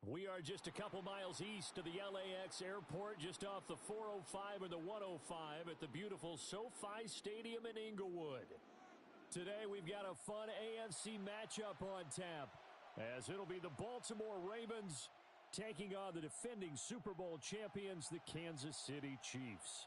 We are just a couple miles east of the LAX airport, just off the 405 or the 105 at the beautiful SoFi Stadium in Inglewood. Today we've got a fun AFC matchup on tap, as it'll be the Baltimore Ravens taking on the defending Super Bowl champions, the Kansas City Chiefs.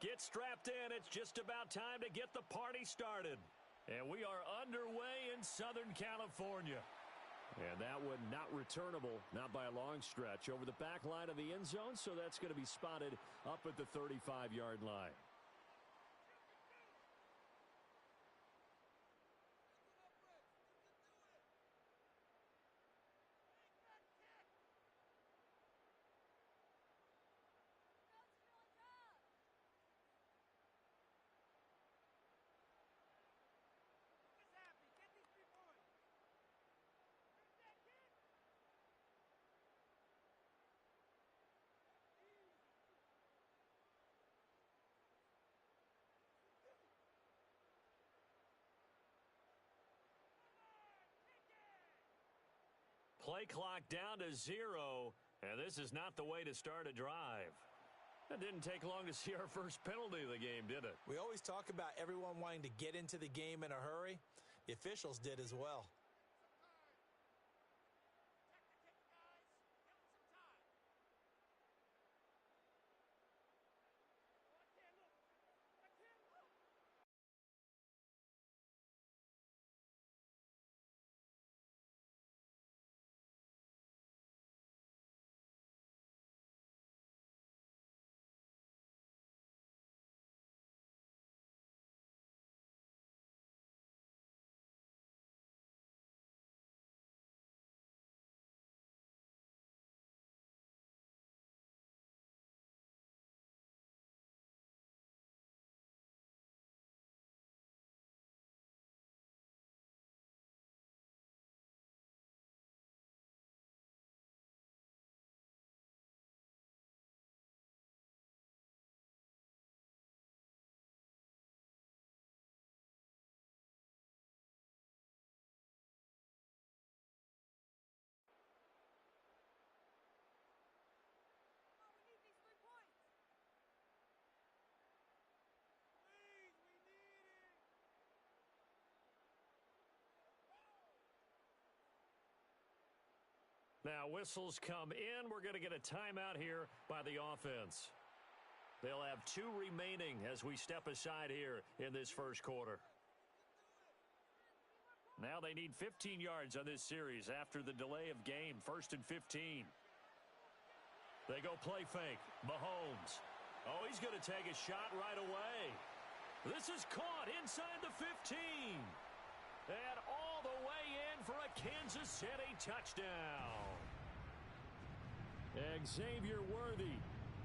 Get strapped in. It's just about time to get the party started. And we are underway in Southern California. And that one not returnable, not by a long stretch, over the back line of the end zone, so that's going to be spotted up at the 35-yard line. Play clock down to 0, and this is not the way to start a drive. It didn't take long to see our first penalty of the game, did it? We always talk about everyone wanting to get into the game in a hurry. The officials did as well. Now whistles come in. We're going to get a timeout here by the offense. They'll have 2 remaining as we step aside here in this first quarter. Now they need 15 yards on this series after the delay of game. 1st and 15. They go play fake. Mahomes. Oh, he's going to take a shot right away. This is caught inside the 15. And all the way in for a Kansas City touchdown. Xavier Worthy,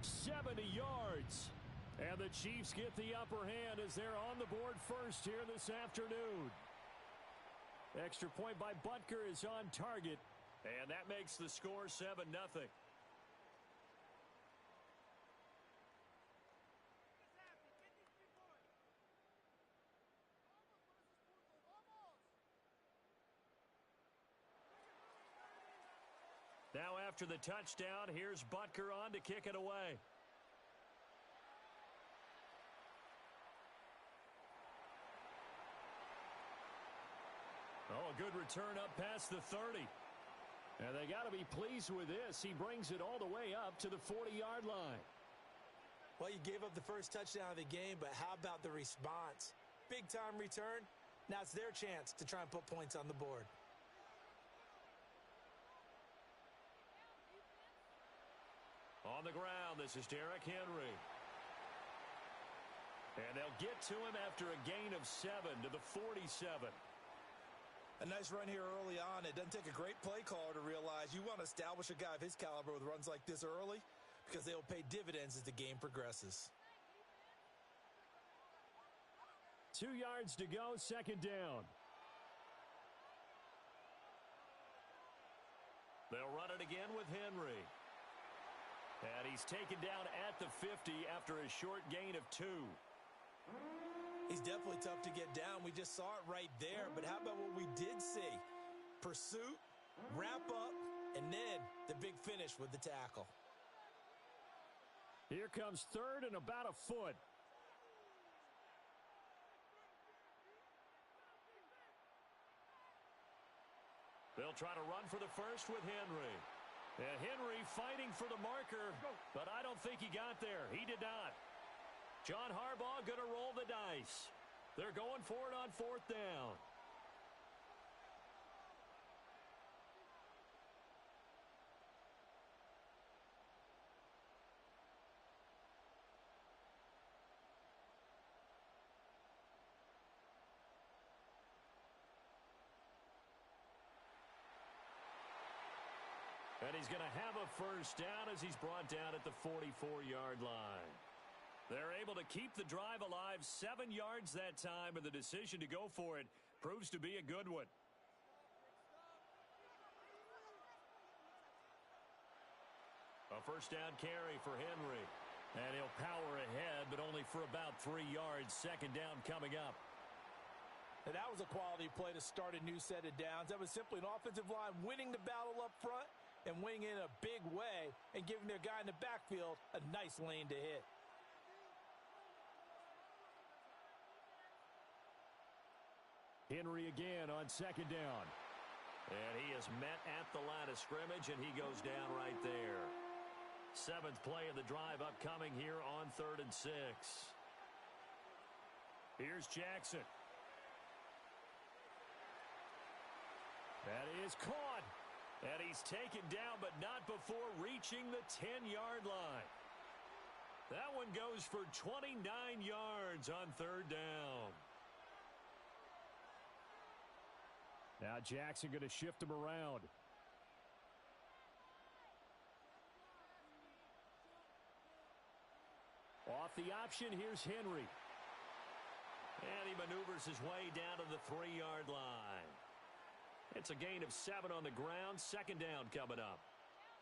70 yards. And the Chiefs get the upper hand as they're on the board first here this afternoon. Extra point by Butker is on target. And that makes the score 7-0. Now after the touchdown, here's Butker on to kick it away. Oh, a good return up past the 30. And they got to be pleased with this. He brings it all the way up to the 40-yard line. Well, you gave up the first touchdown of the game, but how about the response? Big-time return. Now it's their chance to try and put points on the board. On the ground, this is Derrick Henry. And they'll get to him after a gain of 7 to the 47. A nice run here early on. It doesn't take a great play caller to realize you want to establish a guy of his caliber with runs like this early because they will pay dividends as the game progresses. 2 yards to go, second down. They'll run it again with Henry. And he's taken down at the 50 after a short gain of 2. He's definitely tough to get down. We just saw it right there. But how about what we did see? Pursuit, wrap up, and then the big finish with the tackle. Here comes third and about a foot. They'll try to run for the first with Henry. And Henry fighting for the marker, but I don't think he got there. He did not. John Harbaugh going to roll the dice. They're going for it on fourth down. And he's going to have a first down as he's brought down at the 44-yard line. They're able to keep the drive alive 7 yards that time, and the decision to go for it proves to be a good one. A first down carry for Henry. And he'll power ahead, but only for about 3 yards. Second down coming up. And that was a quality play to start a new set of downs. That was simply an offensive line winning the battle up front and winning in a big way and giving their guy in the backfield a nice lane to hit. Henry again on second down. And he is met at the line of scrimmage, and he goes down right there. 7th play of the drive upcoming here on 3rd and 6. Here's Jackson. That is caught. And he's taken down, but not before reaching the 10-yard line. That one goes for 29 yards on 3rd down. Now Jackson going to shift him around. Off the option, here's Henry. And he maneuvers his way down to the 3-yard line. It's a gain of 7 on the ground. Second down coming up.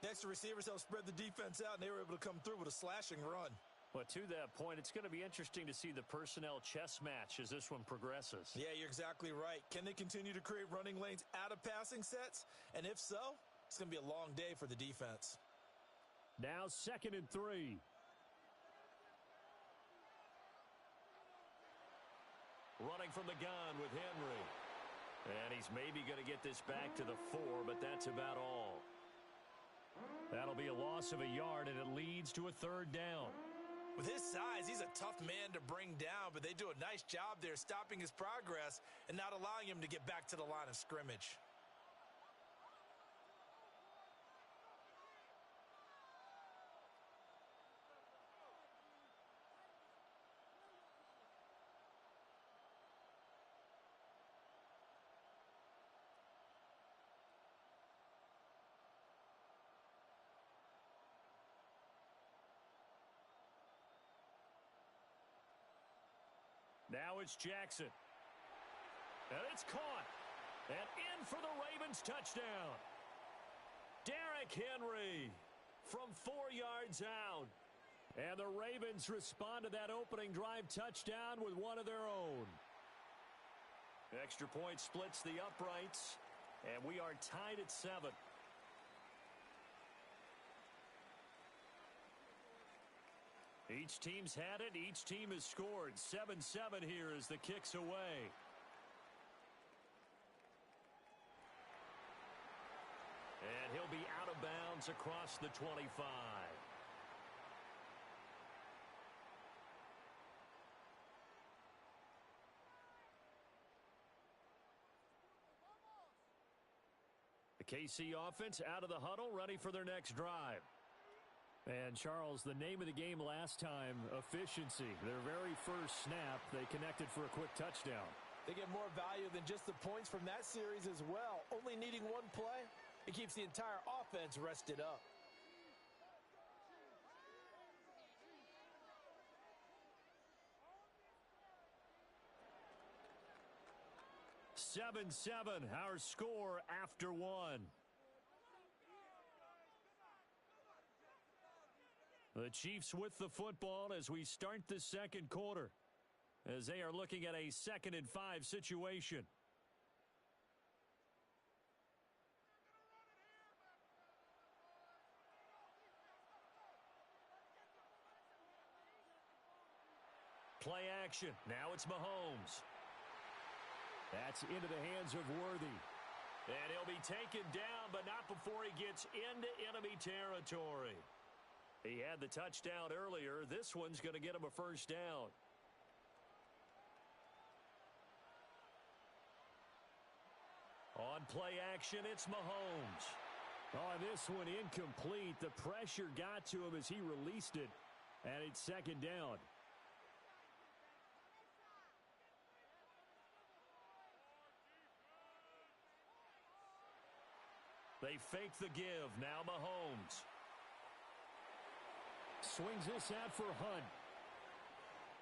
Next, the receivers help spread the defense out, and they were able to come through with a slashing run. But to that point, it's going to be interesting to see the personnel chess match as this one progresses. Yeah, you're exactly right. Can they continue to create running lanes out of passing sets? And if so, it's going to be a long day for the defense. Now 2nd and 3. Running from the gun with Henry. And he's maybe going to get this back to the 4, but that's about all. That'll be a loss of a yard, and it leads to a 3rd down. With his size, he's a tough man to bring down, but they do a nice job there stopping his progress and not allowing him to get back to the line of scrimmage. Now it's Jackson. And it's caught. And in for the Ravens touchdown. Derrick Henry from 4 yards out. And the Ravens respond to that opening drive touchdown with one of their own. Extra point splits the uprights. And we are tied at 7. Each team's had it. Each team has scored. 7-7 here as the kick's away. And he'll be out of bounds across the 25. The KC offense out of the huddle, ready for their next drive. And, Charles, the name of the game last time, efficiency. Their very first snap, they connected for a quick touchdown. They get more value than just the points from that series as well. Only needing one play, it keeps the entire offense rested up. 7-7, our score after one. The Chiefs with the football as we start the second quarter, as they are looking at a 2nd and 5 situation. Play action. Now it's Mahomes. That's into the hands of Worthy. And he'll be taken down, but not before he gets into enemy territory. He had the touchdown earlier. This one's going to get him a first down. On play action, it's Mahomes. On this one, incomplete. The pressure got to him as he released it, and it's 2nd down. They fake the give. Now Mahomes. Swings this out for Hunt.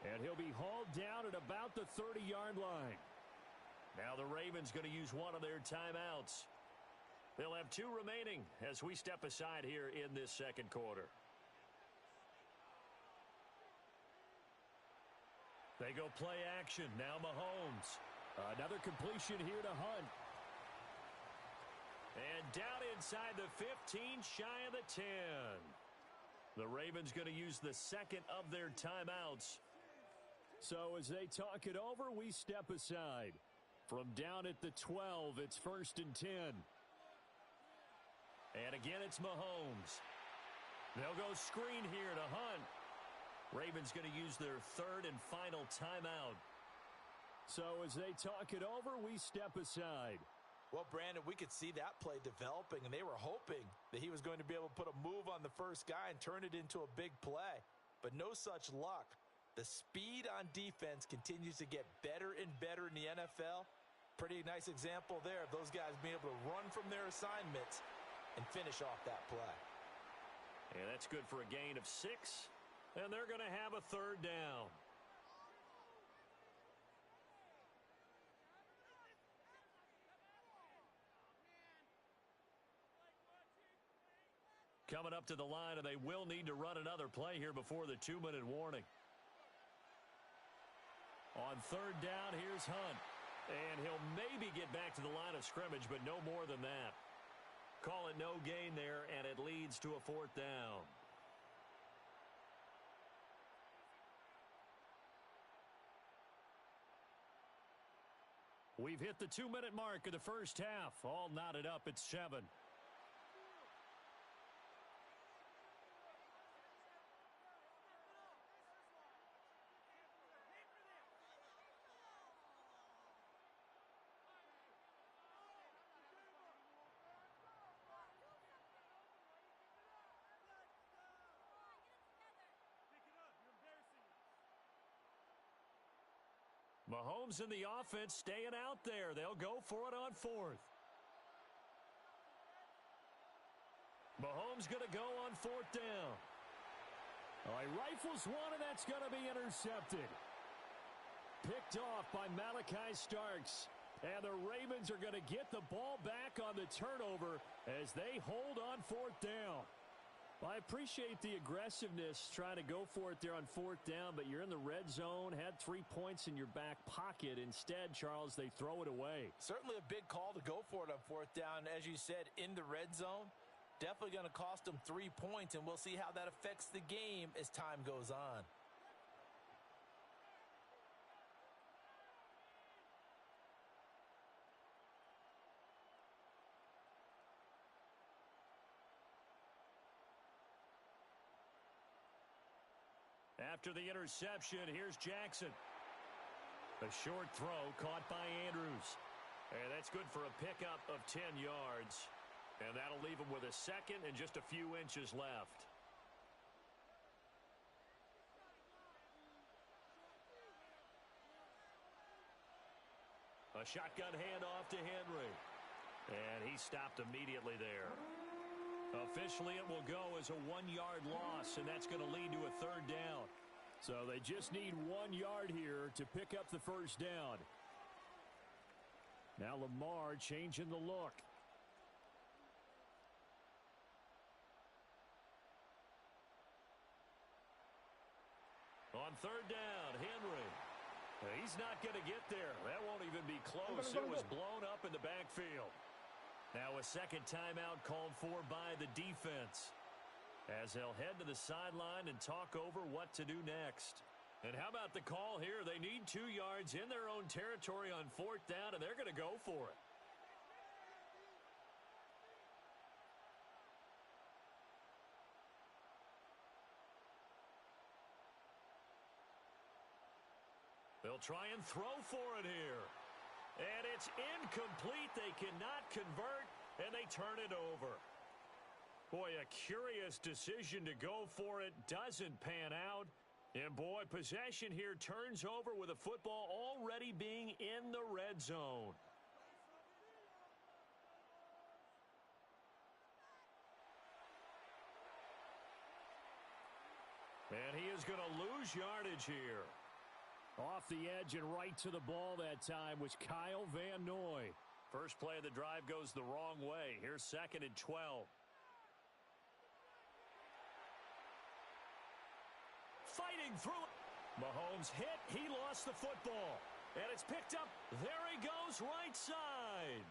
And he'll be hauled down at about the 30-yard line. Now the Ravens going to use one of their timeouts. They'll have 2 remaining as we step aside here in this second quarter. They go play action. Now Mahomes. Another completion here to Hunt. And down inside the 15, shy of the 10. The Ravens going to use the 2nd of their timeouts. So as they talk it over, we step aside. From down at the 12, it's 1st and 10. And again, it's Mahomes. They'll go screen here to Hunt. Ravens going to use their 3rd and final timeout. So as they talk it over, we step aside. Well, Brandon, we could see that play developing, and they were hoping that he was going to be able to put a move on the first guy and turn it into a big play. But no such luck. The speed on defense continues to get better and better in the NFL. Pretty nice example there of those guys being able to run from their assignments and finish off that play. And that's good for a gain of 6, and they're going to have a 3rd down. Coming up to the line, and they will need to run another play here before the 2-minute warning. On 3rd down, here's Hunt. And he'll maybe get back to the line of scrimmage, but no more than that. Call it no gain there, and it leads to a 4th down. We've hit the 2-minute mark of the first half. All knotted up at 7. Mahomes and the offense staying out there. They'll go for it on 4th. Mahomes going to go on 4th down. He rifles one, and that's going to be intercepted. Picked off by Malachi Starks. And the Ravens are going to get the ball back on the turnover as they hold on 4th down. I appreciate the aggressiveness trying to go for it there on 4th down, but you're in the red zone, had 3 points in your back pocket. Instead, Charles, they throw it away. Certainly a big call to go for it on 4th down. As you said, in the red zone, definitely going to cost them 3 points, and we'll see how that affects the game as time goes on. After the interception, here's Jackson. A short throw caught by Andrews. And that's good for a pickup of 10 yards. And that'll leave him with a 2nd and just a few inches left. A shotgun handoff to Henry. And he stopped immediately there. Officially, it will go as a 1-yard loss, and that's going to lead to a third down. So they just need 1 yard here to pick up the first down. Now Lamar changing the look. On third down, Henry. He's not going to get there. That won't even be close. It was blown up in the backfield. Now a second timeout called for by the defense, as they'll head to the sideline and talk over what to do next. And how about the call here? They need 2 yards in their own territory on fourth down, and they're going to go for it. They'll try and throw for it here. And it's incomplete. They cannot convert, and they turn it over. Boy, a curious decision to go for it. Doesn't pan out. And boy, possession here turns over with a football already being in the red zone. And he is going to lose yardage here. Off the edge and right to the ball that time was Kyle Van Noy. First play of the drive goes the wrong way. Here's 2nd and 12. Fighting through it. Mahomes hit. He lost the football. And it's picked up. There he goes, right side.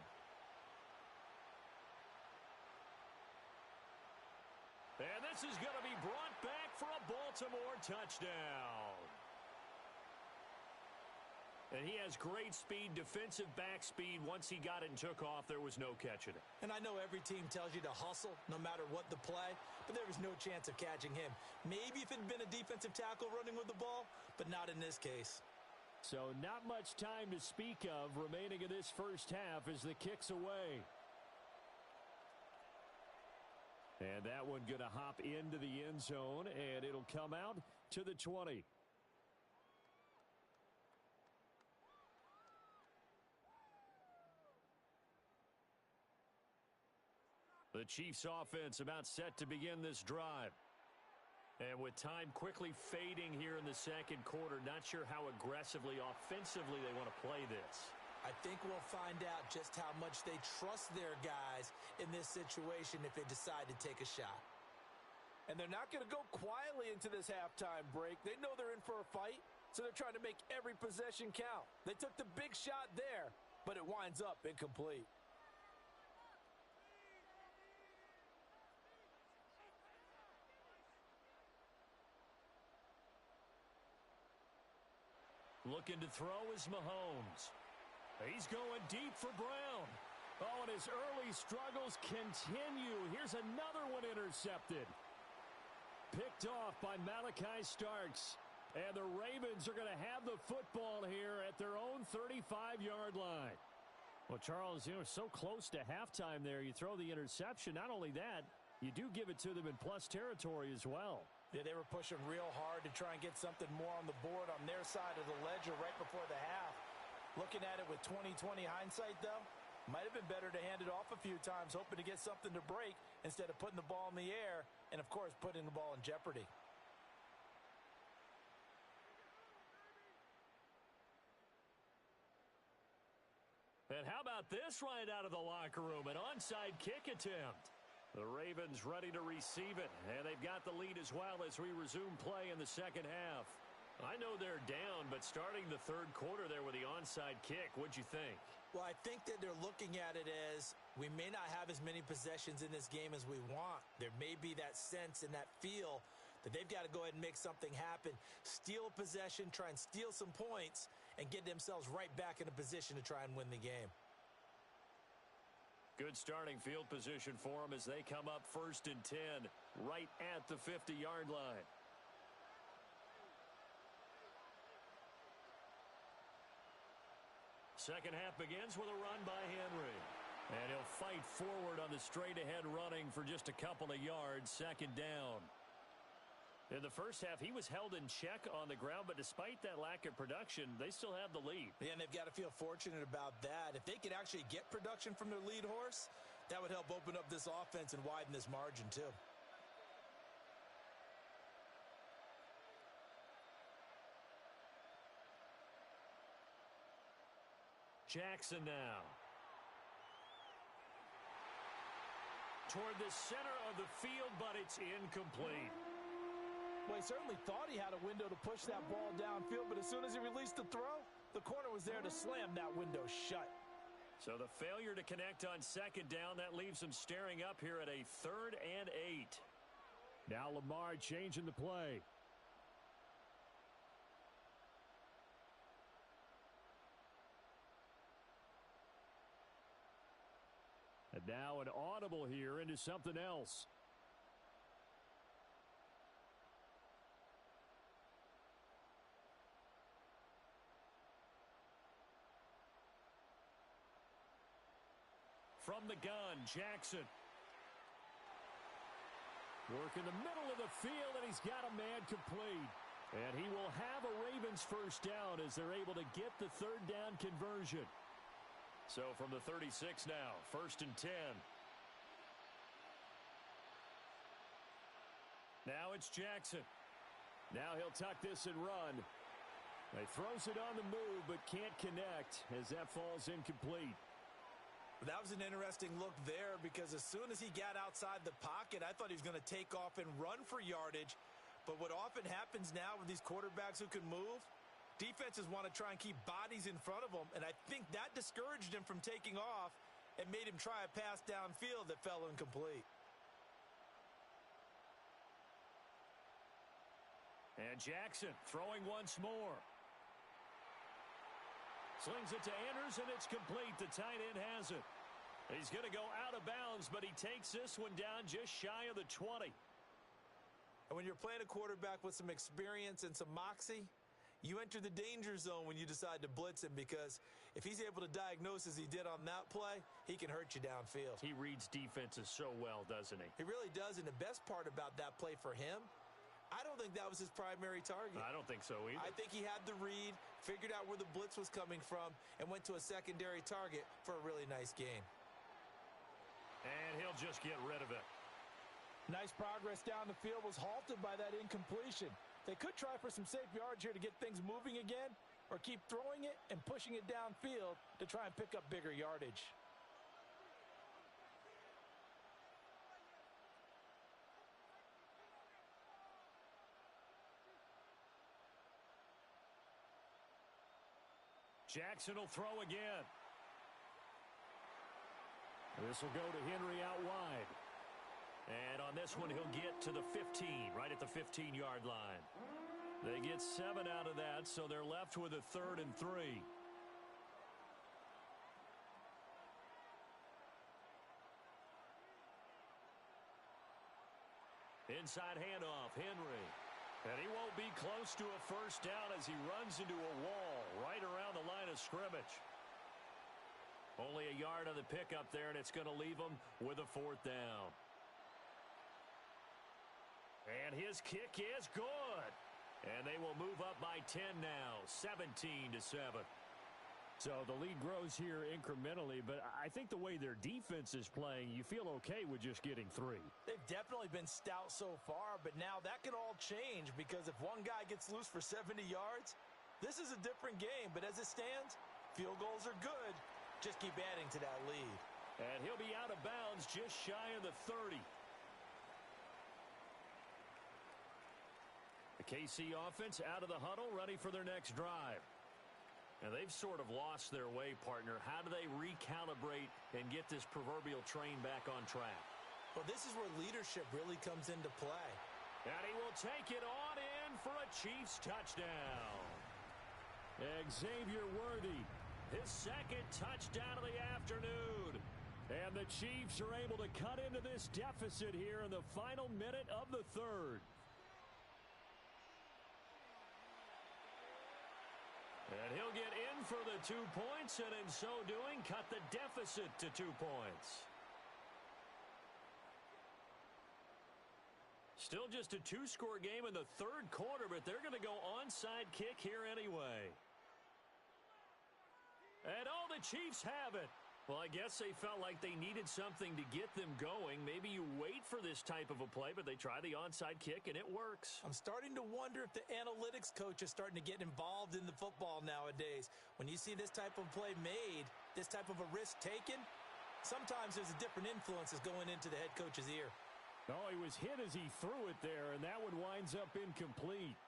And this is going to be brought back for a Baltimore touchdown. And he has great speed, defensive back speed. Once he got it and took off, there was no catching it. And I know every team tells you to hustle no matter what the play, but there was no chance of catching him. Maybe if it had been a defensive tackle running with the ball, but not in this case. So not much time to speak of remaining in this first half as the kick's away. And that one going to hop into the end zone, and it'll come out to the 20. The Chiefs offense about set to begin this drive. And with time quickly fading here in the second quarter, not sure how aggressively, offensively they want to play this. I think we'll find out just how much they trust their guys in this situation if they decide to take a shot. And they're not going to go quietly into this halftime break. They know they're in for a fight, so they're trying to make every possession count. They took the big shot there, but it winds up incomplete. Looking to throw is Mahomes. He's going deep for Brown. Oh, and his early struggles continue. Here's another one intercepted. Picked off by Malachi Starks. And the Ravens are going to have the football here at their own 35-yard line. Well, Charles, you know, so close to halftime there. You throw the interception. Not only that, you do give it to them in plus territory as well. Yeah, they were pushing real hard to try and get something more on the board on their side of the ledger right before the half. Looking at it with 20/20 hindsight, though, might have been better to hand it off a few times, hoping to get something to break instead of putting the ball in the air and, of course, putting the ball in jeopardy. And how about this right out of the locker room? An onside kick attempt. The Ravens ready to receive it, and they've got the lead as well as we resume play in the second half. I know they're down, but starting the third quarter there with the onside kick, what'd you think? Well, I think that they're looking at it as we may not have as many possessions in this game as we want. There may be that sense and that feel that they've got to go ahead and make something happen, steal a possession, try and steal some points, and get themselves right back in a position to try and win the game. Good starting field position for them as they come up 1st and 10 right at the 50-yard line. Second half begins with a run by Henry. And he'll fight forward on the straight-ahead running for just a couple of yards. Second down. In the first half, he was held in check on the ground, but despite that lack of production, they still have the lead. Yeah, and they've got to feel fortunate about that. If they could actually get production from their lead horse, that would help open up this offense and widen this margin too. Jackson now. Toward the center of the field, but it's incomplete. Well, he certainly thought he had a window to push that ball downfield, but as soon as he released the throw, the corner was there to slam that window shut. So the failure to connect on second down, that leaves him staring up here at a 3rd and 8. Now Lamar changing the play. And now an audible here into something else. From the gun, Jackson. Work in the middle of the field, and he's got a man complete. And he will have a Ravens first down as they're able to get the 3rd down conversion. So from the 36 now, 1st and 10. Now it's Jackson. Now he'll tuck this and run. He throws it on the move, but can't connect as that falls incomplete. That was an interesting look there because as soon as he got outside the pocket, I thought he was going to take off and run for yardage. But what often happens now with these quarterbacks who can move, defenses want to try and keep bodies in front of them, and I think that discouraged him from taking off and made him try a pass downfield that fell incomplete. And Jackson throwing once more. Slings it to Anders, and it's complete. The tight end has it. He's going to go out of bounds, but he takes this one down just shy of the 20. And when you're playing a quarterback with some experience and some moxie, you enter the danger zone when you decide to blitz him because if he's able to diagnose as he did on that play, he can hurt you downfield. He reads defenses so well, doesn't he? He really does, and the best part about that play for him, I don't think that was his primary target. I don't think so either. I think he had the read, figured out where the blitz was coming from, and went to a secondary target for a really nice gain. And he'll just get rid of it. Nice progress down the field was halted by that incompletion. They could try for some safe yards here to get things moving again, or keep throwing it and pushing it downfield to try and pick up bigger yardage. Jackson will throw again. This will go to Henry out wide. And on this one, he'll get to the 15, right at the 15-yard line. They get 7 out of that, so they're left with a 3rd and 3. Inside handoff, Henry. And he won't be close to a first down as he runs into a wall right around the line of scrimmage. Only a yard on the pickup there, and it's going to leave him with a 4th down. And his kick is good. And they will move up by 10 now, 17-7. So the lead grows here incrementally, but I think the way their defense is playing, you feel okay with just getting 3. They've definitely been stout so far, but now that can all change because if one guy gets loose for 70 yards, this is a different game. But as it stands, field goals are good. Just keep adding to that lead. And he'll be out of bounds just shy of the 30. The KC offense out of the huddle, ready for their next drive. And they've sort of lost their way, partner. How do they recalibrate and get this proverbial train back on track? Well, this is where leadership really comes into play. And he will take it on in for a Chiefs touchdown. Xavier Worthy, his 2nd touchdown of the afternoon. And the Chiefs are able to cut into this deficit here in the final minute of the 3rd. And he'll get in for the 2 points, and in so doing, cut the deficit to 2 points. Still just a two-score game in the third quarter, but they're going to go onside kick here anyway. And oh, the Chiefs have it. Well, I guess they felt like they needed something to get them going. Maybe you wait for this type of a play, but they try the onside kick, and it works. I'm starting to wonder if the analytics coach is starting to get involved in the football nowadays. When you see this type of play made, this type of a risk taken, sometimes there's a different influences going into the head coach's ear. Oh, he was hit as he threw it there, and that one winds up incomplete.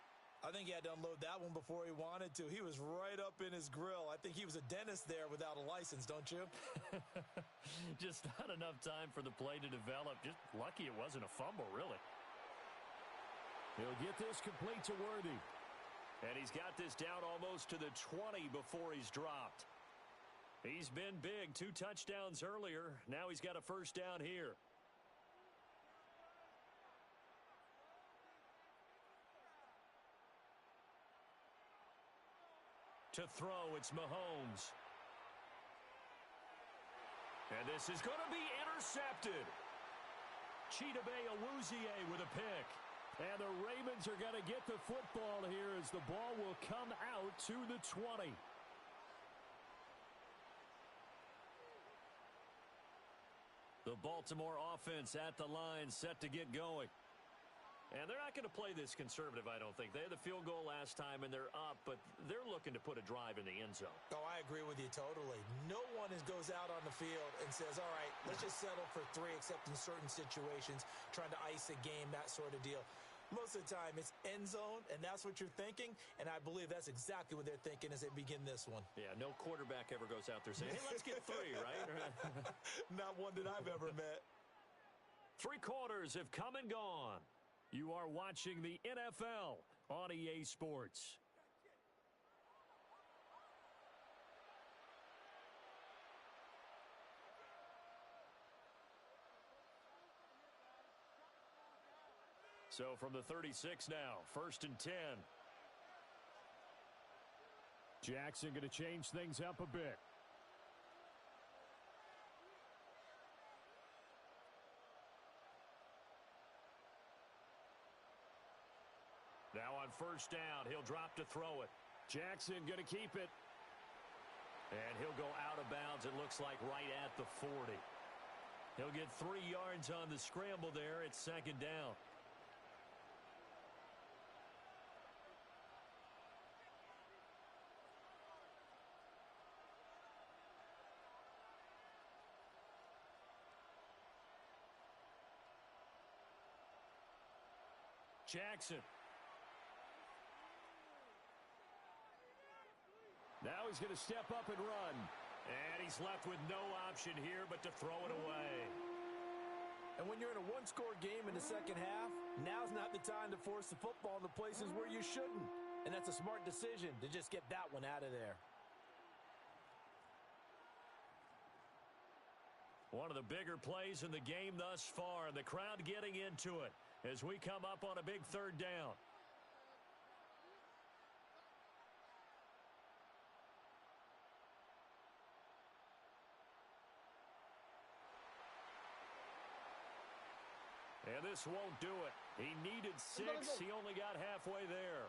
I think he had to unload that one before he wanted to. He was right up in his grill. I think he was a dentist there without a license, don't you? Just not enough time for the play to develop. Just lucky it wasn't a fumble, really. He'll get this complete to Worthy. And he's got this down almost to the 20 before he's dropped. He's been big. 2 touchdowns earlier. Now he's got a first down here. To throw, it's Mahomes. And this is going to be intercepted. Chidobe Awuzie with a pick. And the Ravens are going to get the football here as the ball will come out to the 20. The Baltimore offense at the line, set to get going. And they're not going to play this conservative, I don't think. They had the field goal last time, and they're up, but they're looking to put a drive in the end zone. Oh, I agree with you totally. No one goes out on the field and says, all right, let's just settle for 3, except in certain situations, trying to ice a game, that sort of deal. Most of the time, it's end zone, and that's what you're thinking, and I believe that's exactly what they're thinking as they begin this one. Yeah, no quarterback ever goes out there saying, hey, let's get 3, right? Not one that I've ever met. 3 quarters have come and gone. You are watching the NFL on EA Sports. So from the 36 now, 1st and 10. Jackson going to change things up a bit. Now on 1st down, he'll drop to throw it. Jackson going to keep it. And he'll go out of bounds, it looks like, right at the 40. He'll get 3 yards on the scramble there. It's 2nd down. Jackson. Now he's going to step up and run. And he's left with no option here but to throw it away. And when you're in a one-score game in the second half, now's not the time to force the football in the places where you shouldn't. And that's a smart decision to just get that one out of there. One of the bigger plays in the game thus far, and the crowd getting into it as we come up on a big 3rd down. And this won't do it. He needed 6. He only got halfway there.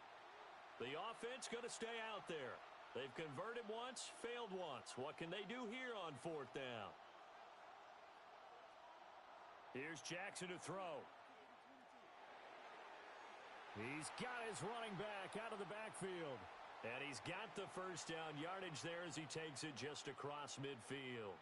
The offense going to stay out there. They've converted once, failed once. What can they do here on 4th down? Here's Jackson to throw. He's got his running back out of the backfield. And he's got the first down yardage there as he takes it just across midfield.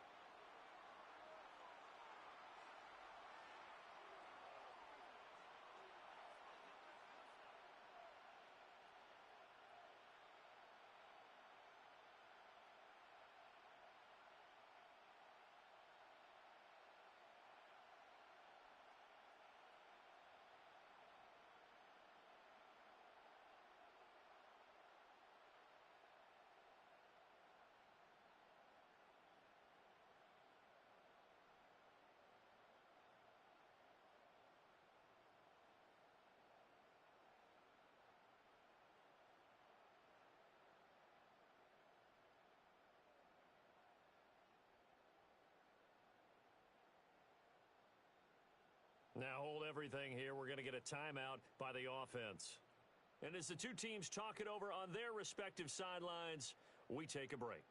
everything here. We're going to get a timeout by the offense. And as the two teams talk it over on their respective sidelines, we take a break.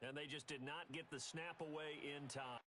And they just did not get the snap away in time.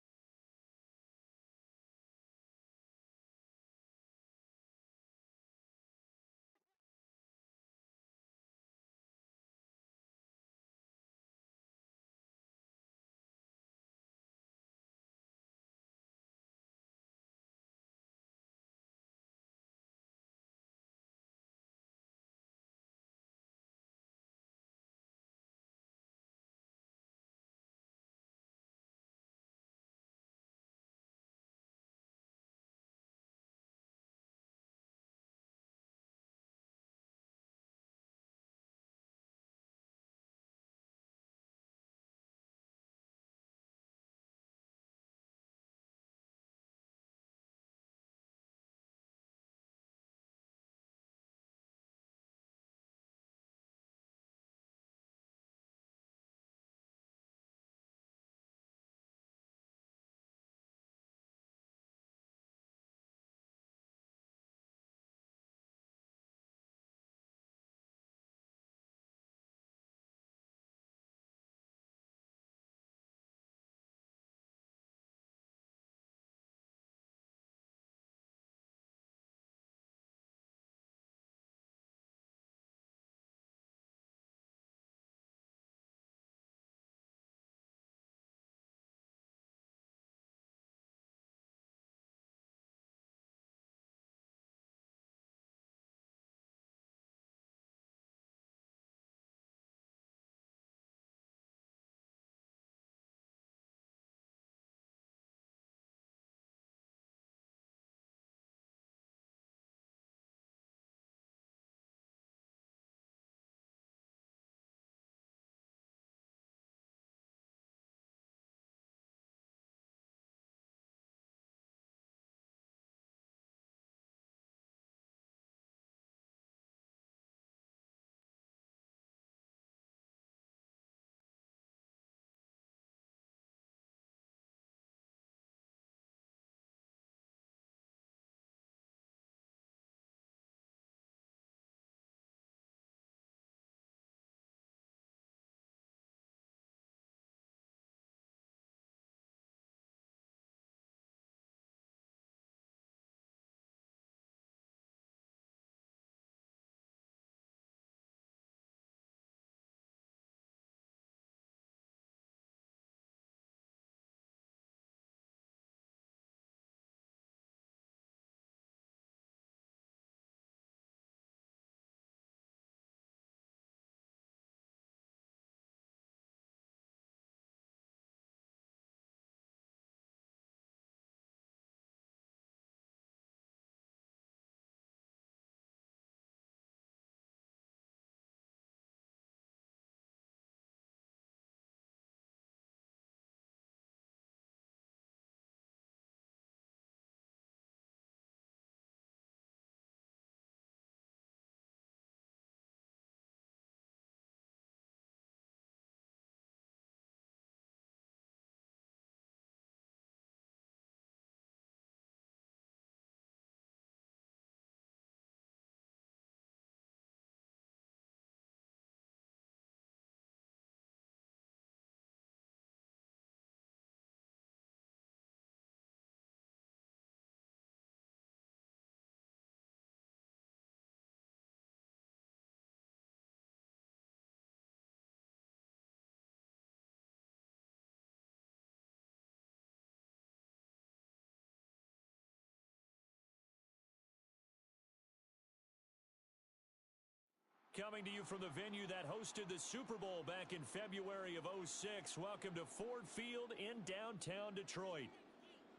Coming to you from the venue that hosted the Super Bowl back in February of '06. Welcome to Ford Field in downtown Detroit.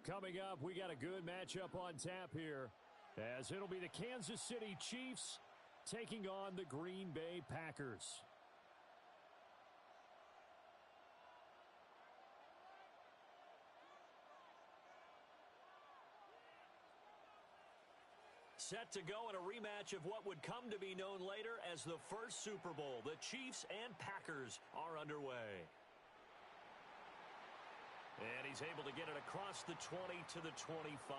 Coming up, we got a good matchup on tap here, as it'll be the Kansas City Chiefs taking on the Green Bay Packers. Set to go in a rematch of what would come to be known later as the first Super Bowl. The Chiefs and Packers are underway. And he's able to get it across the 20 to the 25.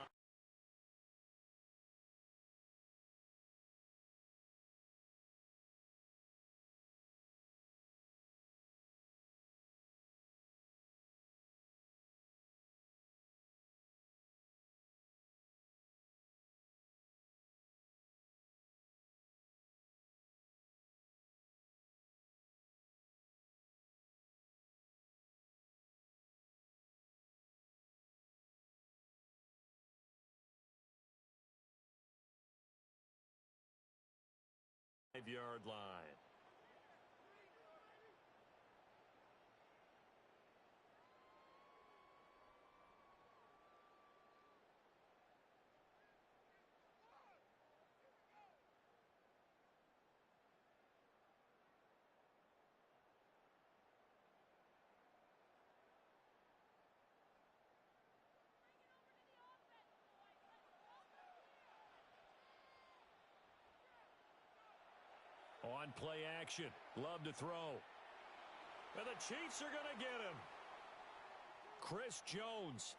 Yard line. On play action. Love to throw. And the Chiefs are going to get him. Chris Jones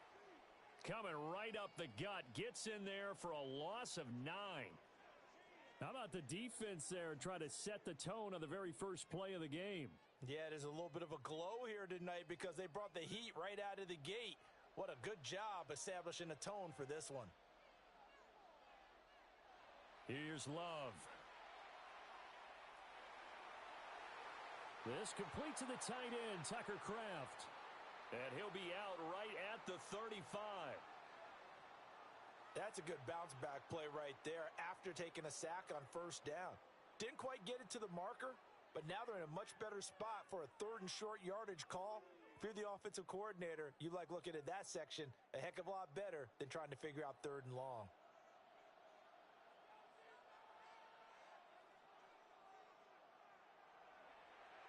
coming right up the gut. Gets in there for a loss of 9. How about the defense there and try to set the tone on the very first play of the game? Yeah, there's a little bit of a glow here tonight because they brought the heat right out of the gate. What a good job establishing a tone for this one. Here's Love. This complete to the tight end, Tucker Kraft. And he'll be out right at the 35. That's a good bounce-back play right there after taking a sack on first down. Didn't quite get it to the marker, but now they're in a much better spot for a third and short yardage call. If you're the offensive coordinator, you like looking at that section a heck of a lot better than trying to figure out third and long.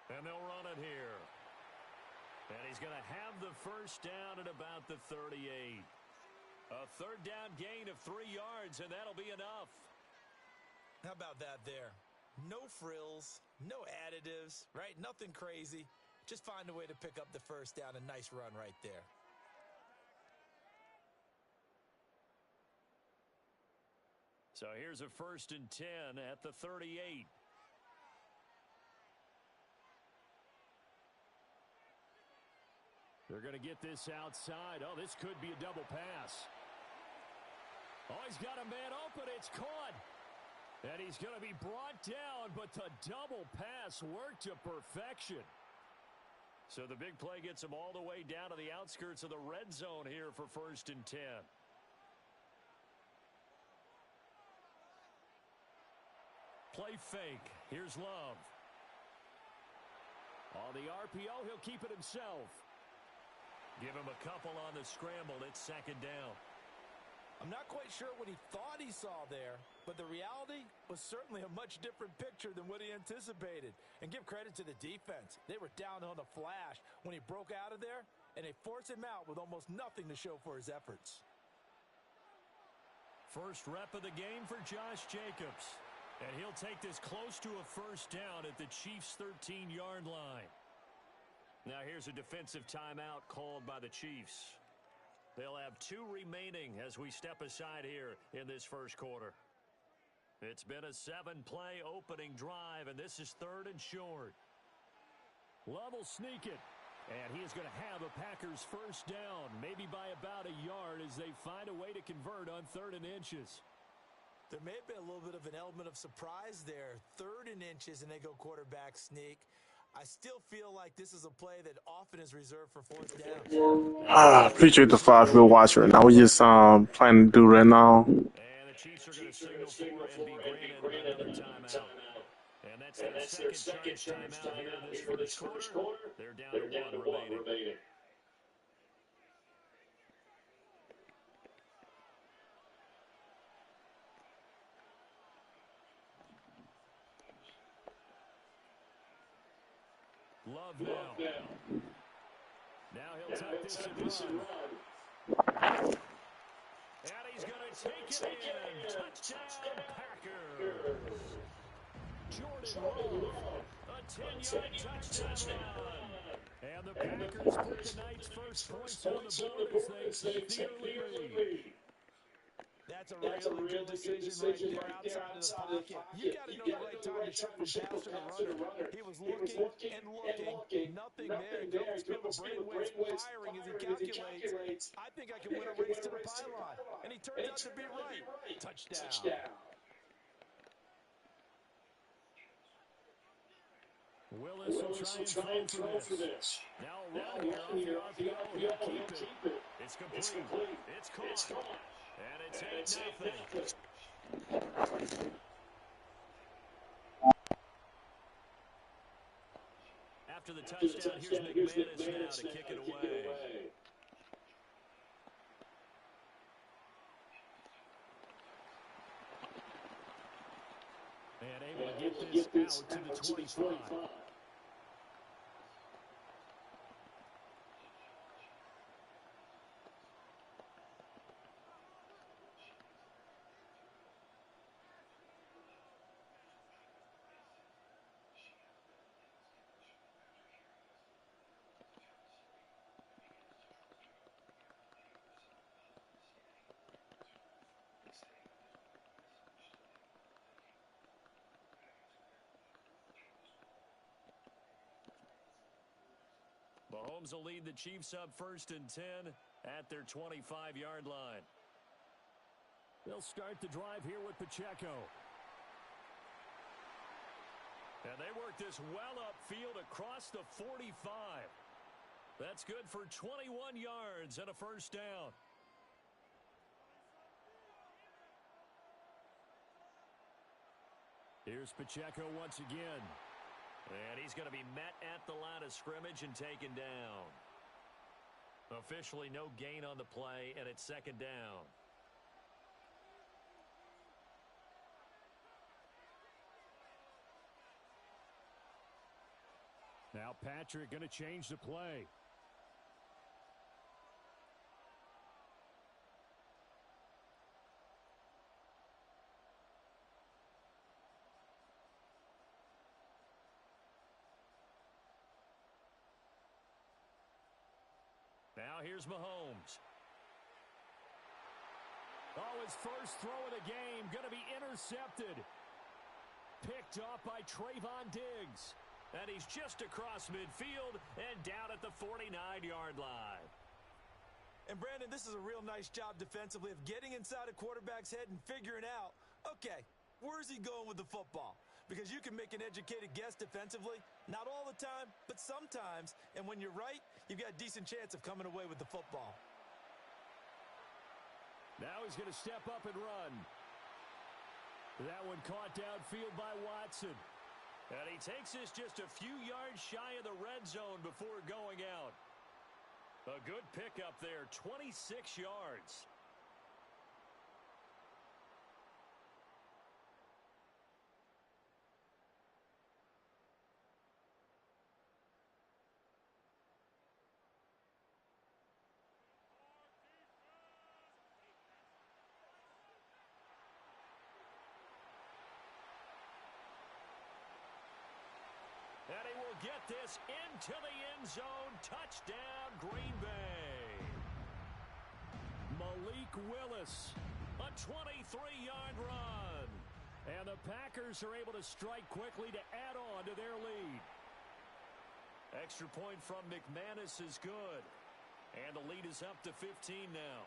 And they'll run it here. And he's going to have the first down at about the 38. A third down gain of 3 yards, and that'll be enough. How about that there? No frills, no additives, right? Nothing crazy. Just find a way to pick up the first down. A nice run right there. So here's a 1st and 10 at the 38. They're going to get this outside. Oh, this could be a double pass. Oh, he's got a man open. It's caught. And he's going to be brought down, but the double pass worked to perfection. So the big play gets him all the way down to the outskirts of the red zone here for 1st and 10. Play fake. Here's Love. On the RPO, he'll keep it himself. Give him a couple on the scramble. It's 2nd down. I'm not quite sure what he thought he saw there, but the reality was certainly a much different picture than what he anticipated. And give credit to the defense. They were down on the flash when he broke out of there, and they forced him out with almost nothing to show for his efforts. First rep of the game for Josh Jacobs. And he'll take this close to a first down at the Chiefs' 13-yard line. Now here's a defensive timeout called by the Chiefs. They'll have 2 remaining as we step aside here in this first quarter. It's been a 7-play opening drive, and this is 3rd and short. Love will sneak it, and he is going to have the Packers' first down, maybe by about a yard as they find a way to convert on 3rd and inches. There may have been a little bit of an element of surprise there. 3rd and inches, and they go quarterback sneak. I still feel like this is a play that often is reserved for 4th down. Appreciate the 5-field watcher. And I was just planning to do right now. And the Chiefs are going to signal for and be granted another timeout. And that's their second charge timeout here in this first quarter. They're down to one remaining. Love now. Now he'll tuck this and run. And he's going to take it in. Touchdown, Packers. Jordan Love, a 10-yard touchdown run. And the Packers put the night's first points on the board as they take the early lead. That's a really good decision right there outside of the pocket. You got to know the right time to shift from passer to runner. He was looking and looking. Nothing there. You can feel the brainwaves firing as he calculates. I think I can win a race to the pylon. And he turns out to be right. Touchdown. Willis will try and throw for this. Now a run here off the RPO. Keep it. It's complete. It's caught. And it's 8-0. After the touchdown, here's McManus now to kick it away. And able to get this out to the 25. Mahomes will lead the Chiefs up 1st and 10 at their 25-yard line. They'll start the drive here with Pacheco. And they work this well upfield across the 45. That's good for 21 yards and a first down. Here's Pacheco once again. And he's going to be met at the line of scrimmage and taken down. Officially no gain on the play, and it's 2nd down. Now Patrick going to change the play. Now here's Mahomes. Oh, his first throw of the game going to be intercepted. Picked off by Trayvon Diggs. And he's just across midfield and down at the 49-yard line. And Brandon, this is a real nice job defensively of getting inside a quarterback's head and figuring out, okay, where's he going with the football? Because you can make an educated guess defensively. Not all the time, but sometimes. And when you're right, you've got a decent chance of coming away with the football. Now he's going to step up and run. That one caught downfield by Watson. And he takes this just a few yards shy of the red zone before going out. A good pickup there, 26 yards. And he will get this into the end zone. Touchdown, Green Bay. Malik Willis, a 23-yard run. And the Packers are able to strike quickly to add on to their lead. Extra point from McManus is good. And the lead is up to 15 now.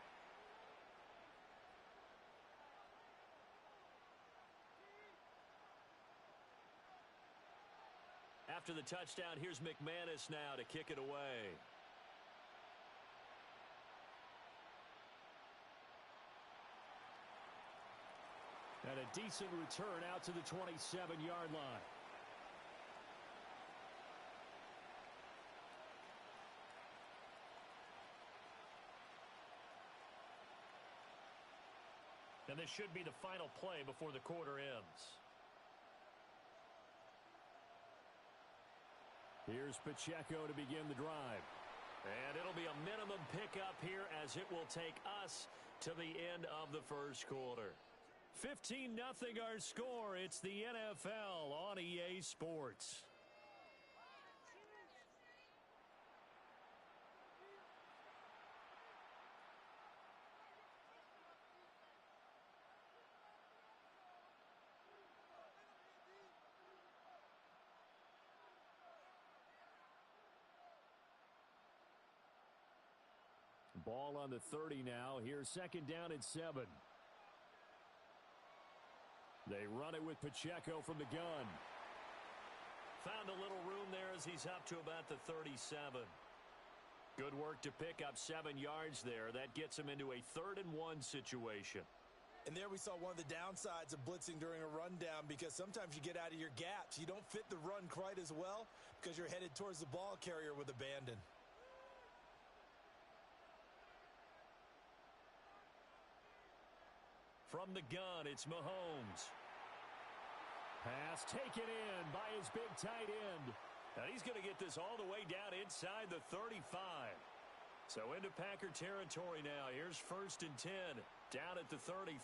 After the touchdown, here's McManus now to kick it away. And a decent return out to the 27-yard line. And this should be the final play before the quarter ends. Here's Pacheco to begin the drive. And it'll be a minimum pickup here as it will take us to the end of the first quarter. 15-0 our score. It's the NFL on EA Sports. Ball on the 30 now. Here's second down and 7. They run it with Pacheco from the gun. Found a little room there as he's up to about the 37. Good work to pick up 7 yards there. That gets him into a 3rd and 1 situation. And there we saw one of the downsides of blitzing during a rundown, because sometimes you get out of your gaps. You don't fit the run quite as well because you're headed towards the ball carrier with abandon. From the gun, it's Mahomes. Pass taken in by his big tight end. And he's going to get this all the way down inside the 35. So into Packer territory now. Here's 1st and 10 down at the 33.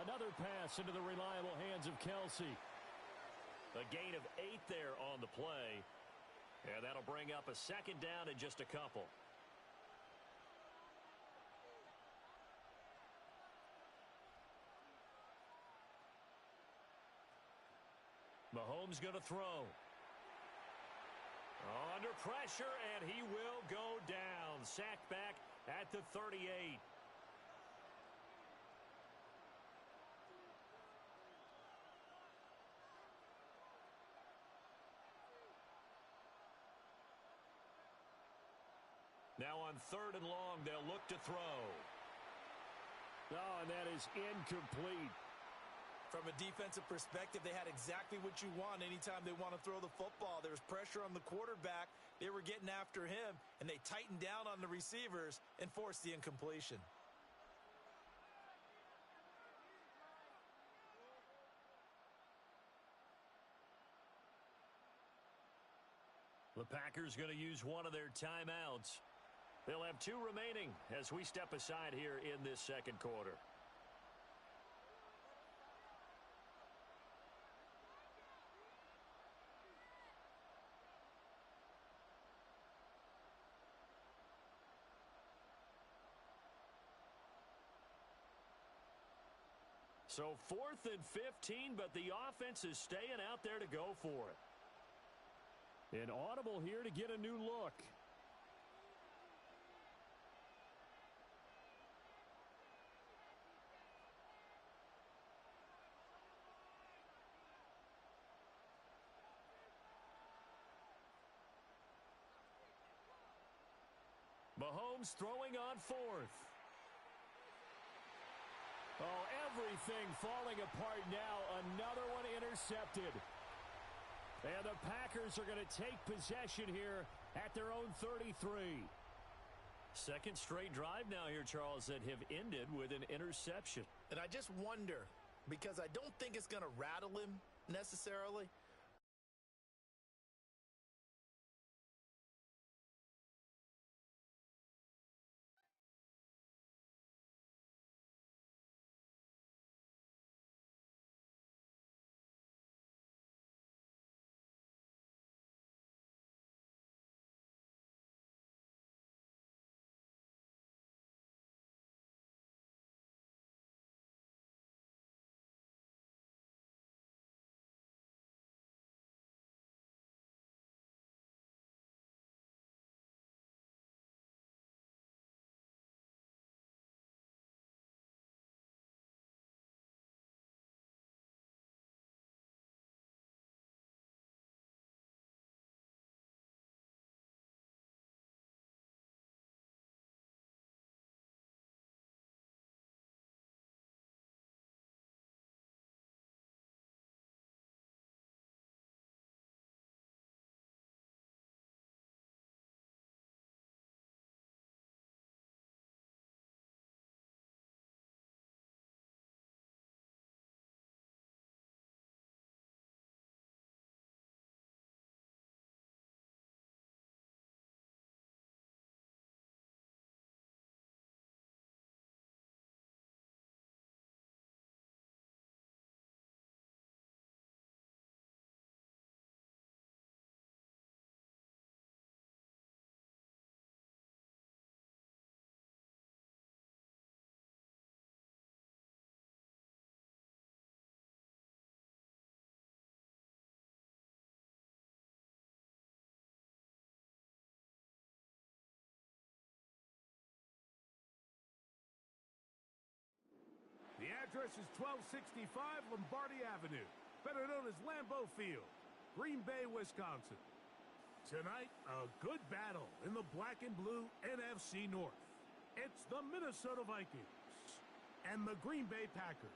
Another pass into the reliable hands of Kelsey. A gain of 8 there on the play. And that'll bring up a 2nd down and just a couple. Mahomes going to throw. Under pressure, and he will go down. Sacked back at the 38. Now on 3rd and long, they'll look to throw. Oh, and that is incomplete. From a defensive perspective, they had exactly what you want anytime they want to throw the football. There was pressure on the quarterback. They were getting after him, and they tightened down on the receivers and forced the incompletion. The Packers going to use one of their timeouts. They'll have 2 remaining as we step aside here in this second quarter. So 4th and 15, but the offense is staying out there to go for it. An audible here to get a new look. Mahomes throwing on 4th. Oh, everything falling apart now. Another one intercepted. And the Packers are going to take possession here at their own 33. Second straight drive now here, Charles, that have ended with an interception. And I just wonder, because I don't think it's going to rattle him necessarily, address is 1265 Lombardi Avenue, better known as Lambeau Field, Green Bay, Wisconsin. Tonight, a good battle in the black and blue NFC North. It's the Minnesota Vikings and the Green Bay Packers.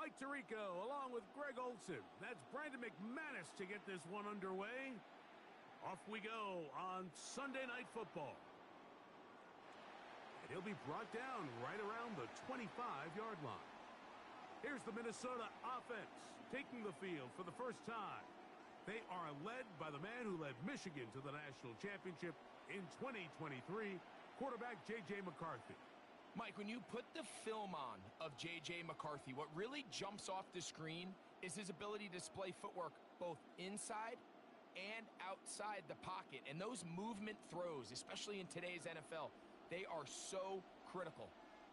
Mike Tirico along with Greg Olson. That's Brandon McManus to get this one underway. Off we go on Sunday Night Football. And he'll be brought down right around the 25-yard line. Here's the Minnesota offense taking the field for the first time. They are led by the man who led Michigan to the national championship in 2023, quarterback J.J. McCarthy. Mike, when you put the film on of J.J. McCarthy, what really jumps off the screen is his ability to display footwork both inside and outside the pocket. And those movement throws, especially in today's NFL, they are so critical.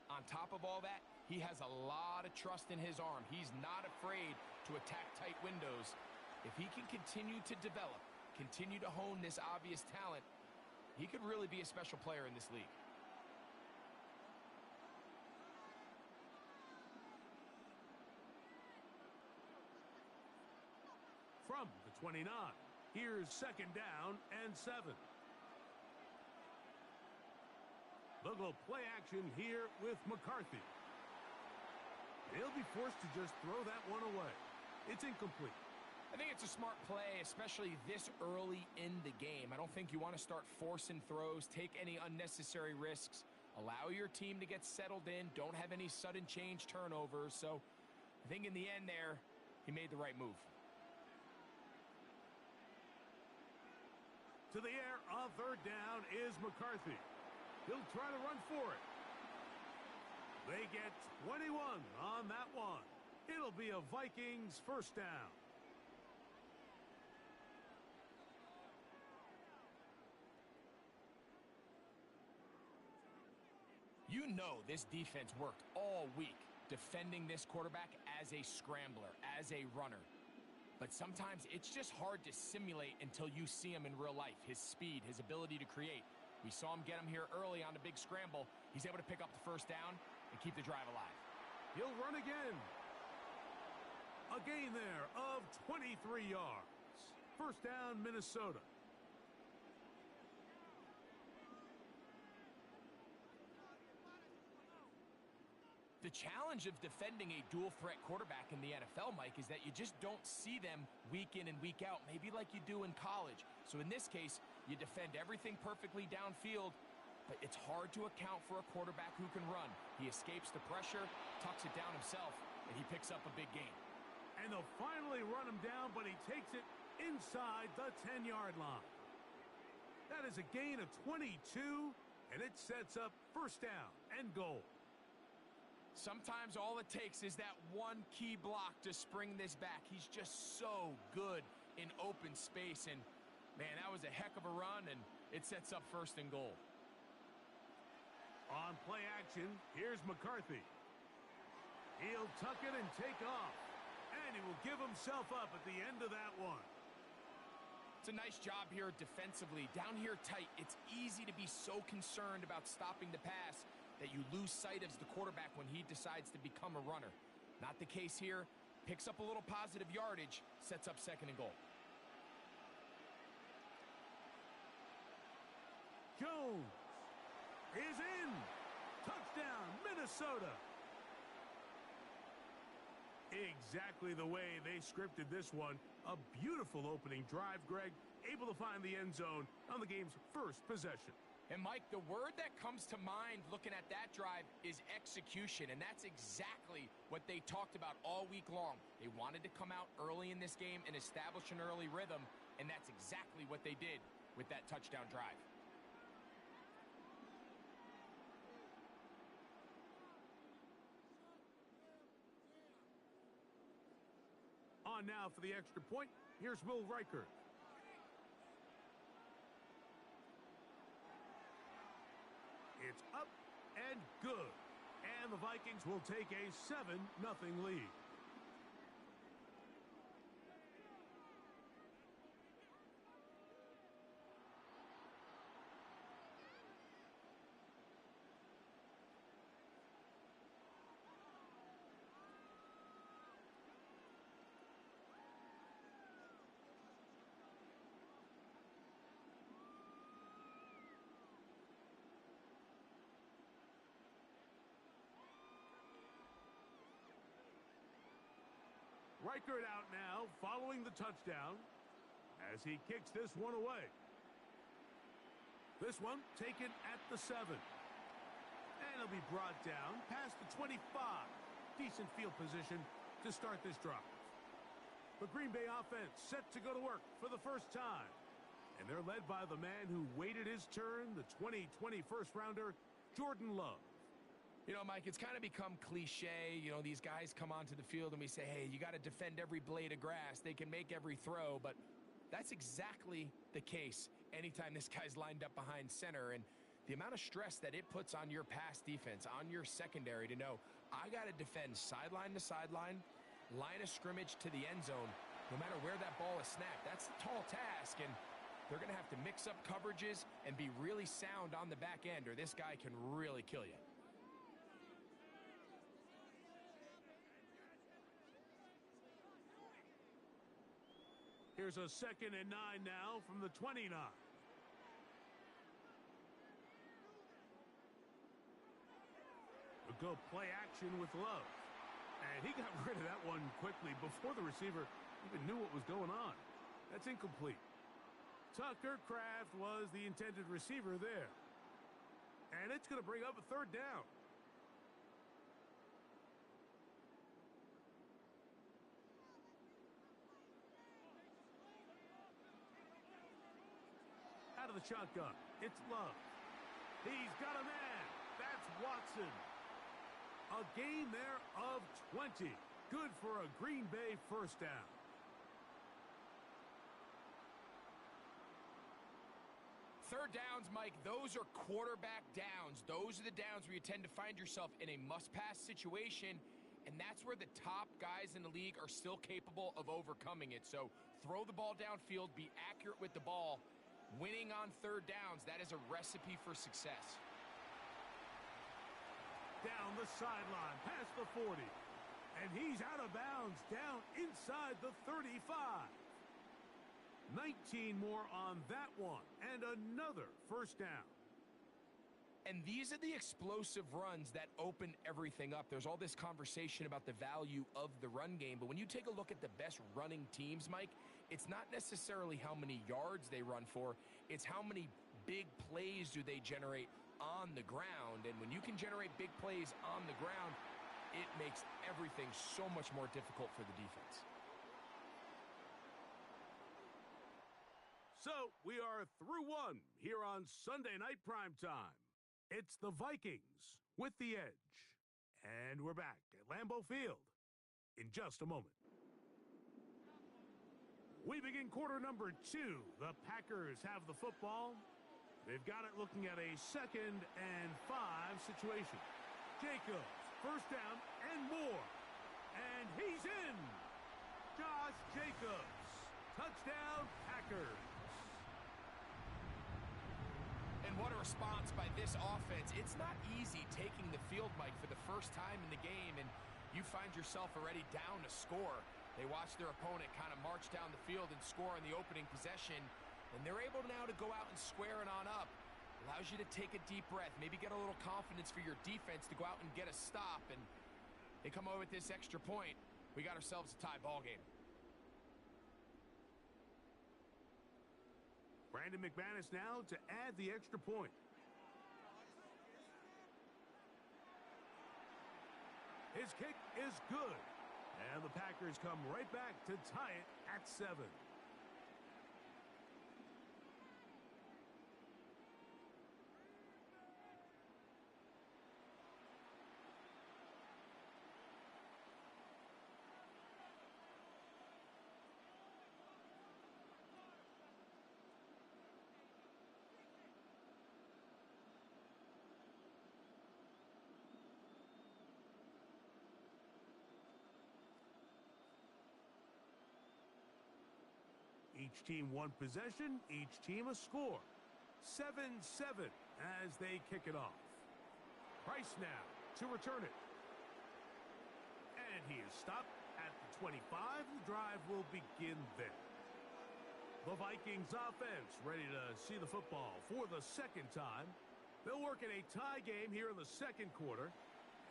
On top of all that, he has a lot of trust in his arm. He's not afraid to attack tight windows. If he can continue to develop, continue to hone this obvious talent, he could really be a special player in this league. From the 29, here's second down and 7. They'll go play action here with McCarthy. He'll be forced to just throw that one away. It's incomplete. I think it's a smart play, especially this early in the game. I don't think you want to start forcing throws, take any unnecessary risks, allow your team to get settled in, don't have any sudden change turnovers. So I think in the end there, he made the right move. To the air on third down is McCarthy. He'll try to run for it. They get 21 on that one. It'll be a Vikings first down. You know this defense worked all week, defending this quarterback as a scrambler, as a runner. But sometimes it's just hard to simulate until you see him in real life. His speed, his ability to create. We saw him get him here early on a big scramble. He's able to pick up the first down and keep the drive alive. He'll run again. A gain there of 23 yards. First down, Minnesota. The challenge of defending a dual-threat quarterback in the NFL, Mike, is that you just don't see them week in and week out, maybe like you do in college. So in this case, you defend everything perfectly downfield, but it's hard to account for a quarterback who can run. He escapes the pressure, tucks it down himself, and he picks up a big gain. And they'll finally run him down, but he takes it inside the 10-yard line. That is a gain of 22, and it sets up first down and goal. Sometimes all it takes is that one key block to spring this back. He's just so good in open space. And, man, that was a heck of a run, and it sets up first and goal. On play action, here's McCarthy. He'll tuck it and take off. And he will give himself up at the end of that one. It's a nice job here defensively. Down here tight, it's easy to be so concerned about stopping the pass that you lose sight of the quarterback when he decides to become a runner. Not the case here. Picks up a little positive yardage, sets up second and goal. Jones is in. Touchdown, Minnesota. Exactly the way they scripted this one. A beautiful opening drive, Greg. Able to find the end zone on the game's first possession. And, Mike, the word that comes to mind looking at that drive is execution, and that's exactly what they talked about all week long. They wanted to come out early in this game and establish an early rhythm, and that's exactly what they did with that touchdown drive. on now for the extra point. Here's Will Reichert. It's up and good. And the Vikings will take a 7-0 lead. Reichert out now, following the touchdown, as he kicks this one away. This one taken at the 7. And it'll be brought down past the 25. Decent field position to start this drive. The Green Bay offense set to go to work for the first time. And they're led by the man who waited his turn, the 2020 first-rounder, Jordan Love. You know, Mike, it's kind of become cliche. You know, these guys come onto the field and we say, hey, you got to defend every blade of grass. They can make every throw, but that's exactly the case anytime this guy's lined up behind center. And the amount of stress that it puts on your pass defense, on your secondary to know, I got to defend sideline to sideline, line of scrimmage to the end zone, no matter where that ball is snapped. That's a tall task, and they're going to have to mix up coverages and be really sound on the back end, or this guy can really kill you. Here's a 2nd and 9 now from the 29. We'll go play action with Love. And he got rid of that one quickly before the receiver even knew what was going on. That's incomplete. Tucker Kraft was the intended receiver there. And it's going to bring up a 3rd down. Out of the shotgun, it's Love. He's got a man. That's Watson. A gain there of 20. Good for a Green Bay first down. Third downs, Mike, those are quarterback downs. Those are the downs where you tend to find yourself in a must-pass situation, and that's where the top guys in the league are still capable of overcoming it. So throw the ball downfield, be accurate with the ball. Winning on third downs, that is a recipe for success. Down the sideline, past the 40. And he's out of bounds, down inside the 35. 19 more on that one, and another first down. And these are the explosive runs that open everything up. There's all this conversation about the value of the run game, but when you take a look at the best running teams, Mike, it's not necessarily how many yards they run for, it's how many big plays do they generate on the ground. And when you can generate big plays on the ground, it makes everything so much more difficult for the defense. So we are through one here on Sunday Night Primetime. It's the Vikings with the edge. And we're back at Lambeau Field in just a moment. We begin quarter number 2. The Packers have the football. They've got it looking at a 2nd and 5 situation. Jacobs, first down and more. And he's in. Josh Jacobs. Touchdown, Packers. And what a response by this offense. It's not easy taking the field, Mike, for the first time in the game, and you find yourself already down to score. They watch their opponent kind of march down the field and score on the opening possession, and they're able now to go out and square it on up. Allows you to take a deep breath, maybe get a little confidence for your defense to go out and get a stop, and they come away with this extra point. We got ourselves a tie ball game. Brandon McManus now to add the extra point. His kick is good. And the Packers come right back to tie it at 7. Each team one possession, each team a score. 7-7 as they kick it off. Price now to return it. And he is stopped at the 25. The drive will begin there. The Vikings offense ready to see the football for the second time. They'll work in a tie game here in the second quarter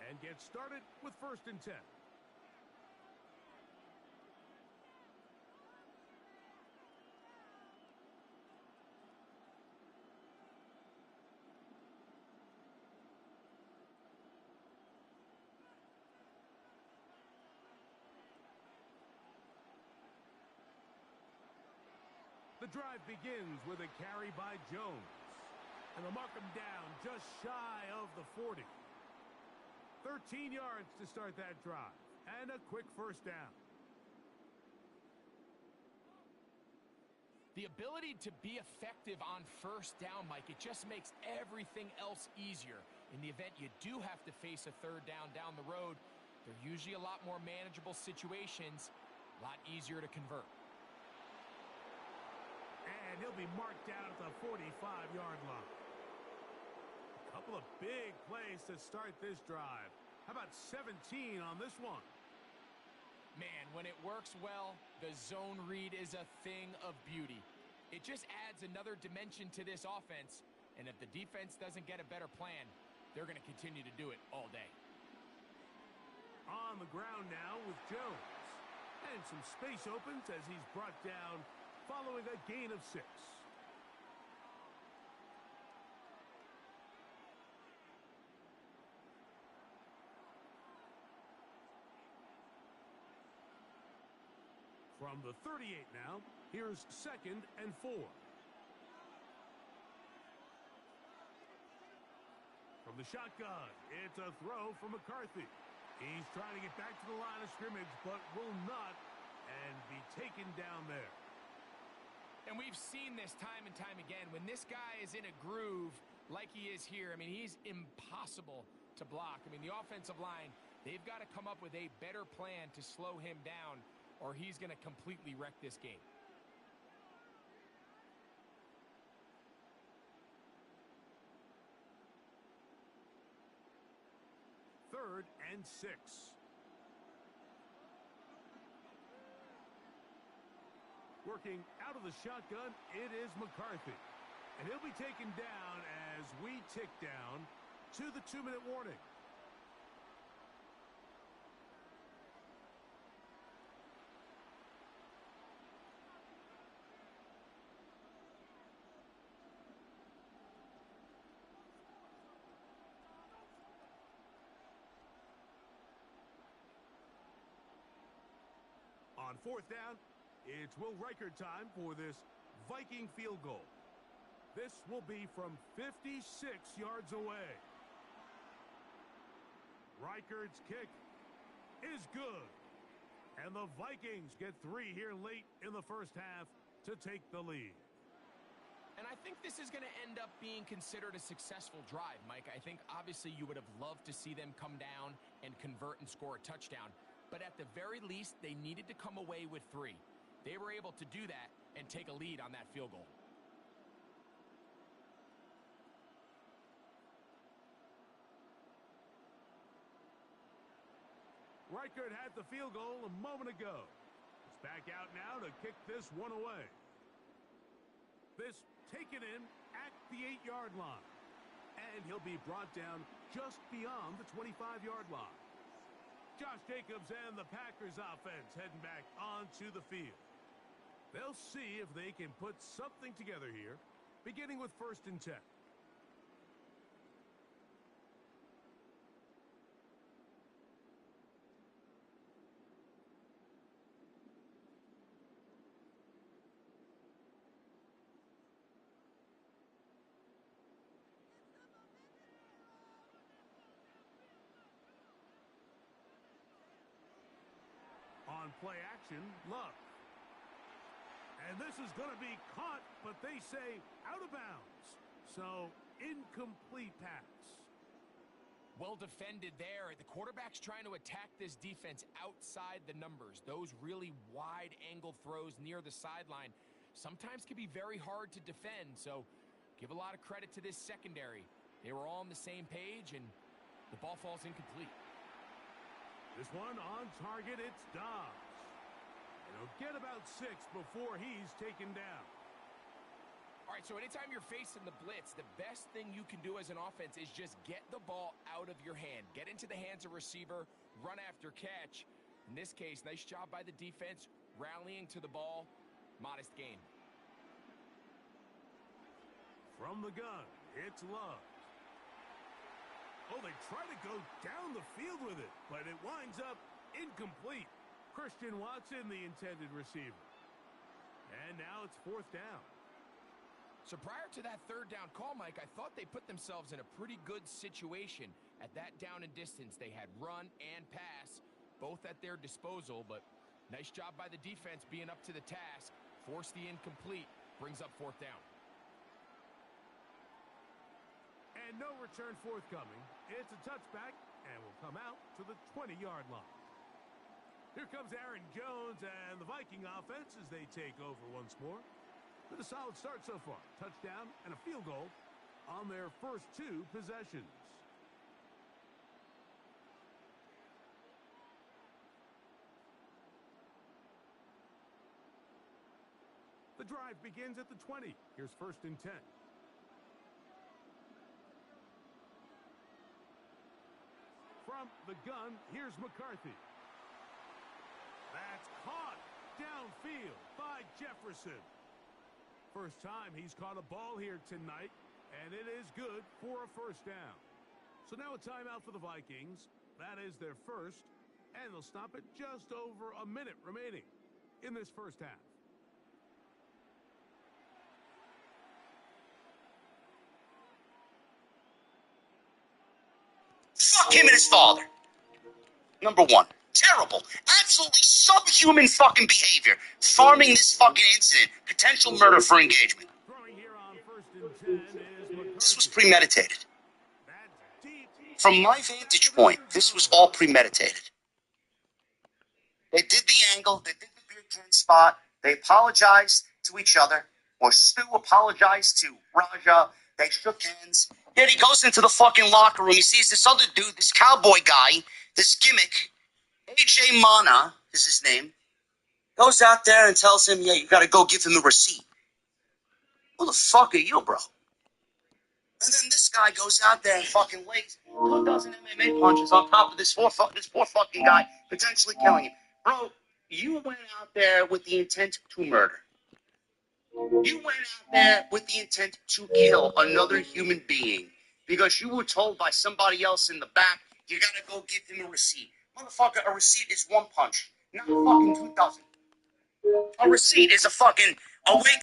and get started with 1st and 10. The drive begins with a carry by Jones. And they'll mark him down just shy of the 40. 13 yards to start that drive. And a quick 1st down. The ability to be effective on 1st down, Mike, it just makes everything else easier. In the event you do have to face a 3rd down the road, they're usually a lot more manageable situations, a lot easier to convert. And he'll be marked down at the 45-yard line. A couple of big plays to start this drive. How about 17 on this one? Man, when it works well, the zone read is a thing of beauty. It just adds another dimension to this offense, and if the defense doesn't get a better plan, they're going to continue to do it all day. On the ground now with Jones. And some space opens as he's brought down following a gain of 6. From the 38 now, here's 2nd and 4. From the shotgun, it's a throw from McCarthy. He's trying to get back to the line of scrimmage, but will not, and be taken down there. And we've seen this time and time again. When this guy is in a groove like he is here, I mean, he's impossible to block. I mean, the offensive line, they've got to come up with a better plan to slow him down, or he's going to completely wreck this game. Third and 6. Working out of the shotgun, it is McCarthy. And he'll be taken down as we tick down to the 2-minute warning. On 4th down, it's Will Reichert time for this Viking field goal. This will be from 56 yards away. Reichert's kick is good. And the Vikings get 3 here late in the 1st half to take the lead. And I think this is going to end up being considered a successful drive, Mike. I think obviously you would have loved to see them come down and convert and score a touchdown. But at the very least, they needed to come away with 3. They were able to do that and take a lead on that field goal. Reichert had the field goal a moment ago. He's back out now to kick this one away. This taken in at the 8-yard line. And he'll be brought down just beyond the 25-yard line. Josh Jacobs and the Packers offense heading back onto the field. They'll see if they can put something together here, beginning with 1st and 10. On play action, Love. And this is going to be caught, but they say out of bounds. So, incomplete pass. Well defended there. The quarterback's trying to attack this defense outside the numbers. Those really wide angle throws near the sideline. sometimes can be very hard to defend. So give a lot of credit to this secondary. They were all on the same page, and the ball falls incomplete. This one on target, it's Dobbs. And he'll get about 6 before he's taken down. All right, so anytime you're facing the blitz, the best thing you can do as an offense is just get the ball out of your hand. Get into the hands of receiver, run after catch. In this case, nice job by the defense, rallying to the ball. Modest gain. From the gun, it's Love. Oh, they try to go down the field with it, but it winds up incomplete. Christian Watson, the intended receiver. And now it's 4th down. So prior to that 3rd down call, Mike, I thought they put themselves in a pretty good situation. At that down and distance, they had run and pass, both at their disposal, but nice job by the defense being up to the task. Force the incomplete, brings up 4th down. And no return forthcoming. It's a touchback, and will come out to the 20-yard line. Here comes Aaron Jones and the Viking offense as they take over once more. With a solid start so far. Touchdown and a field goal on their first 2 possessions. The drive begins at the 20. Here's 1st and 10. From the gun, here's McCarthy. That's caught downfield by Jefferson. First time he's caught a ball here tonight, and it is good for a 1st down. So now a timeout for the Vikings. That is their first, and they'll stop it just over a minute remaining in this first half. Fuck him and his father. Number 1. Terrible. Absolutely subhuman fucking behavior. Farming this fucking incident. Potential murder for engagement. Throwing here on 1st and 10 is McCarthy. This was premeditated. From my vantage point, this was all premeditated. They did the angle. They did the beer can spot. They apologized to each other. Or Stu apologized to Raja. They shook hands. Yet he goes into the fucking locker room. He sees this other dude, this cowboy guy, this gimmick. AJ Mana is his name. Goes out there and tells him, yeah, you gotta go give him the receipt. Who the fuck are you, bro? And then this guy goes out there and fucking lays 2 dozen MMA punches on top of this poor fucking guy, potentially killing him. Bro, you went out there with the intent to murder. You went out there with the intent to kill another human being because you were told by somebody else in the back, you gotta go give him a receipt. Motherfucker, a receipt is 1 punch, not fucking 2 dozen. A receipt is a fucking awake